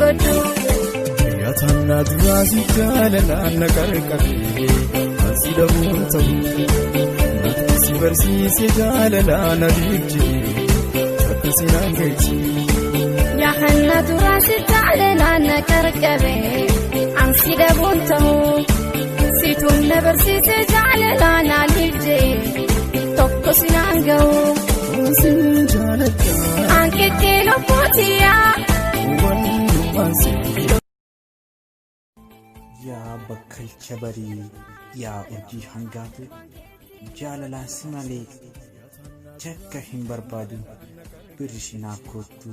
godu yatanna durasi jalala nakarqabe asida bunta nati versise jalala nabiji takasirangechi yatanna durasi jalala nakarqabe asida bunta situn versise jalala nabiji takasirangechi anche che lo potia يا بكل شبري يا أجي هنگاتو جاللا سمالي چكا هم بربادو برشنا كوتو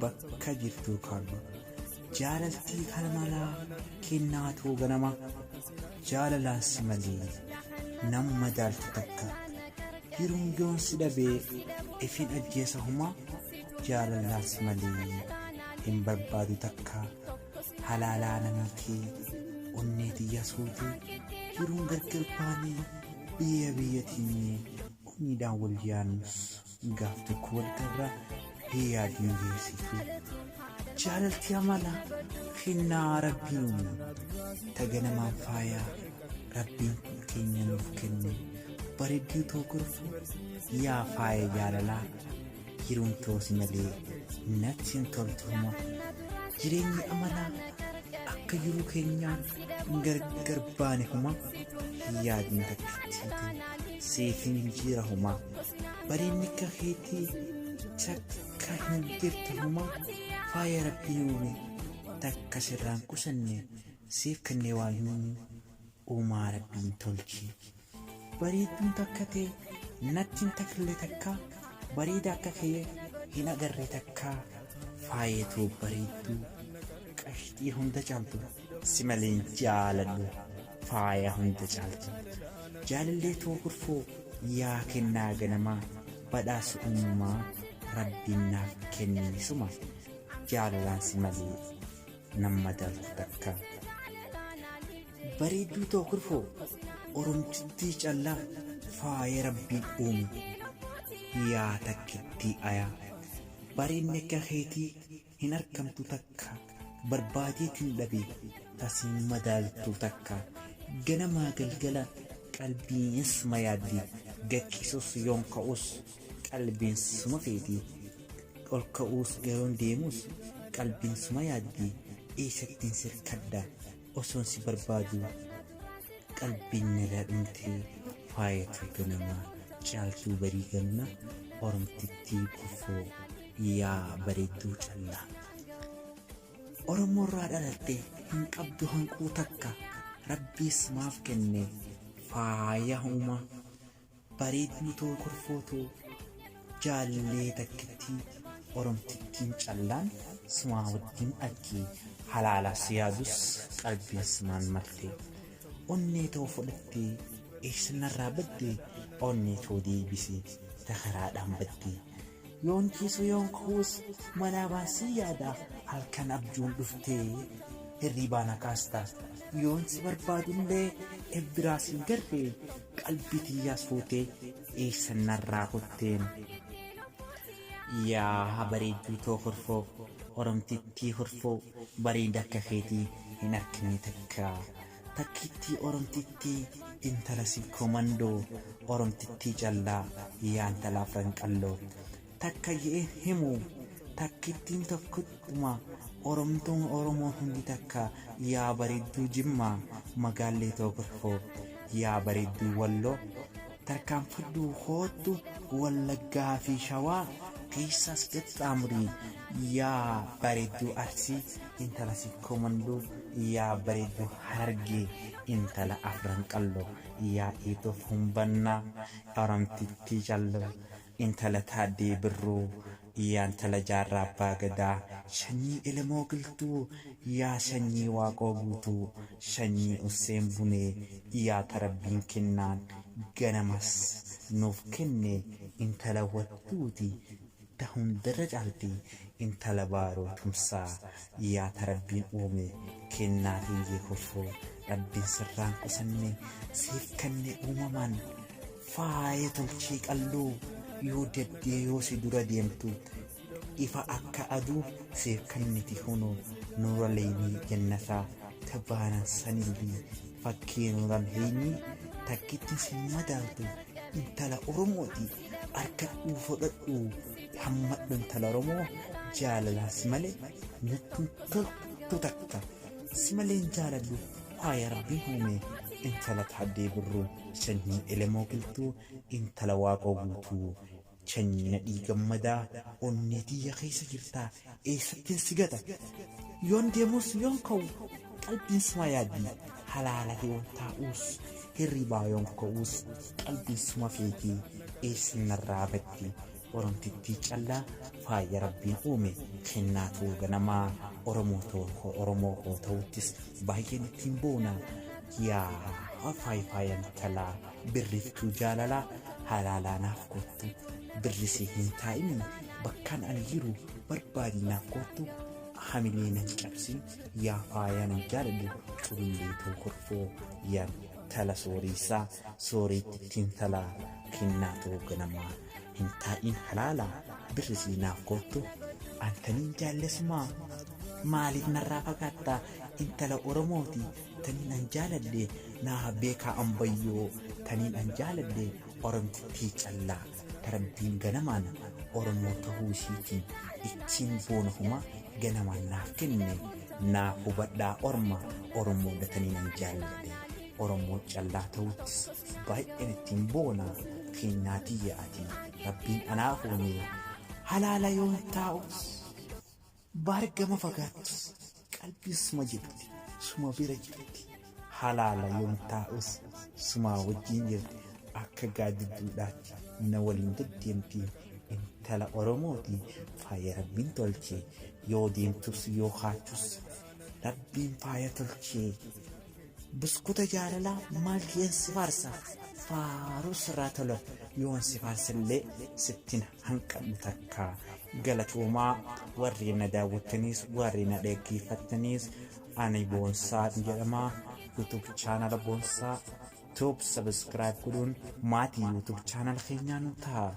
بكا جرتو كاربو جاللتي خلمالا كناتو غنما جاللا سمالي نم دالتو تكا يرون جون سدبي افين أجيسا هما جاللا سمالي هم بربادو تكا حلالا نمكي onneti yasuutu jiruun gargar baanee biyyattii onniidhaan wal yaanus gaaf tokko wal garraa yaadni geessisu jaalalti amala kennaa rabbiin taganamaan faayaa rabbiin keenya nuuf kenne bareedduu tokkorfu yaa faaya jaalalaa jiruun toosi malee natti hin toltuma jireenyi amalaa akka jiru keenyaan gargar baane huma yaadni takkittiitiin seefin jira huma bareenni akka keetii takka hin jirtu huma faaya rabbii uume takka sirraan qusanne seef kannee waan uumaa rabbiin tolchi bareedduun takka ta'e natti hin takille takka bareeda akka kee hin agarre takka faayetuu bareedduu qashtii hunda caaltu simaleen jaaladhu faaya hunda caaltu jaalallee tokkorfoo yaa kennaa ganamaa badhaasa uumamaa rabbiin naaf kennisuma jaalalaan simalee nama daltu takka bareedduu tokkorfoo oromtittii callaa faaya rabbiin uume yaa takkittii ayaa bareedni akka keetii hin argamtu takka barbaadeetiin dhabe tasiin madaaltu takka ganamaa galgala qalbiinis mayaaddi gakkisus yoon ka'us qalbiin suma feeti ol ka'us garoon deemus qalbiin suma yaaddi eessattiin sirkadda osoon si barbaadu qalbiin nala dhumtee faayatu ganamaa caaltuu barii gamna oromtittii kufoo yaa bareedduu callaa oromoo irraa dhalatte hin qabdu hanquu takka rabbiis maaf kenne faaya uumaa bareedduu tokkorfootu jaalallee takkittii oromtittiin callaan sumaa wajjin argee halaala siyaadus qalbiin sumaan malte onnee too fudhattee eessanarraa badde onnee too deebisee takaraadhaan badde yoon kiisu yoon kuus manaa baasii yaada halkan abjuun dhuftee hirriibaan akaastaas yoon si barbaadullee ebbiraasiin garree qalbii tiyyaas fuutee eessannarraa kutteen yaa bareedduu tokkorfoo oromtittii horfoo bareeda akka keetii hin argine takka takkittii oromtittii intala si komandoo oromtittii callaa yaa intala afran qalloo takka ye'een himu takkittiin tokkottuma oromtuun oromoo hundi takka yaa bareedduu jimmaa magaallee tokkorfoo yaa bareedduu walloo tarkaanfadhuu hoottu wallaggaa fi shawaa keessas gaxxaamurii yaa bareedduu arsii intala si komandoo yaa bareedduu harargee intala afran qalloo yaa iitoof humbannaa oromtittii calloo intala taaddee birruu yaa intala jaarraa abbaa gadaa shanyii ilmoo giltuu yaa shanyii waaqoo guutuu shanyii usseen bunee yaa tarabbiin kennaan ganamas nuuf kenne intala wattuuti tahundarra caalti intala baaroo tumsaa yaa tarabbiin uume kennaatiin jeekofoo rabbiin sirraan qusanne siif kanne uumamaan faaya tolchee qalloo yoo daddee yoo si dura deemtu ifa akka aduu siif kanniti hunu nuura leeyni jannataa tabaanan sanilbii fakkii nuuran heeyni takkitti sin madaaltu intala oromooti harka dhuufodhadhu hammadhu intala oromoo jaalalaas malee nutti toltu takka si malee hin jaaladhu waaya rabbiin uume intala taaddee birruu sanyii elemoo qiltuu intala waaqoo guutuu sanyii nadhii gammadaa onneetii keessa jirtaa eessattiin si gata yoon deemus yoon ka'u qalbiin suma yaaddi halaala yoon taa'uus hirribaa yoon ka'uus qalbiin suma feetii eessinarraa batti oromtittii callaa faaya rabbiin uume kennaatuu ganamaa oromoo koo ta'uttis baay'een ittiin boona yaa faayan talaa birriftuu jaalalaa halaalaanaaf kottu birrisii hin taa'ini bakkaan an jiru barbaadinaaf kottu hamileenan cabsin yaa faayaan jaaladhu cululleetuu korfoo yaa tala sooriisaa sooriitti ittiin talaa kennaatuu ganamaa hin taa'in halaalaa birrisii naaf kottu antaniin jaallesmaa maaliif narraa fagaattaa intala oromooti taniin an jaaladhe naa beekaa ambayyoo taniin an jaaladhe oromtittii callaa tarabbiin ganamaan oromoo tahuu ishiitiin ittiin boonahuma ganamaan naaf kenne naa hubadhaa oromoodha taniin an jaaladhe oromoo callaa ta'uttis baay'een ittiin boona kennaatii yaa'atii rabbiin anaaf uume halaala yoon taa'us baargama fagaattus qalbii suma jirti suma bira jirti halaala yoon taa'us suma wajjin jirti akka gaadidduudhaatti na waliin deddeemti intala oromooti faaya rabbiin tolchee yoo deemtus yoo kaachus rabbiin faaya tolchee buskuta jaalalaa maal jeen si faarsa faaruu sirraa tola yoon si faarsallee sittin hanqadhu takkaa galatoomaa warri na daawwattaniis warri na dhaggeeffattaniis ani boonsaa jedhamaa YouTube channel boonsaa top subscribe godhuun maatii YouTube channel keenyaa nu ta'a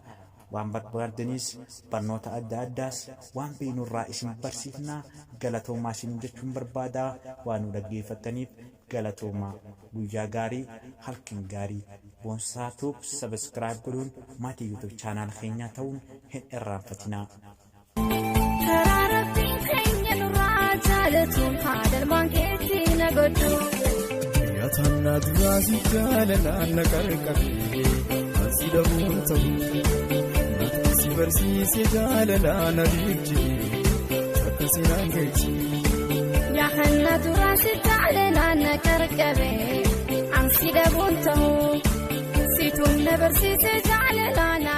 waan barbaadaniis barnoota adda addaas waan beenurraa isin barsiifnaa galatoomaa isin jechuun barbaadaa waan nu dhaggeeffattaniif galatoomaa guyyaa gaarii halkan gaarii boonsaa top subscribe godhuun maatii YouTube channel keenyaa ta'uun hin irraanfatinaa. Yatanna durasi jaalalana qarqaree ansi dhabuun ta'u natti si barsiise jaalalana dhiibjee akkasiin geechi. Yatanna durasi jaalalana qarqaree ansi dhabuun ta'u situn na barsiise jaalalana.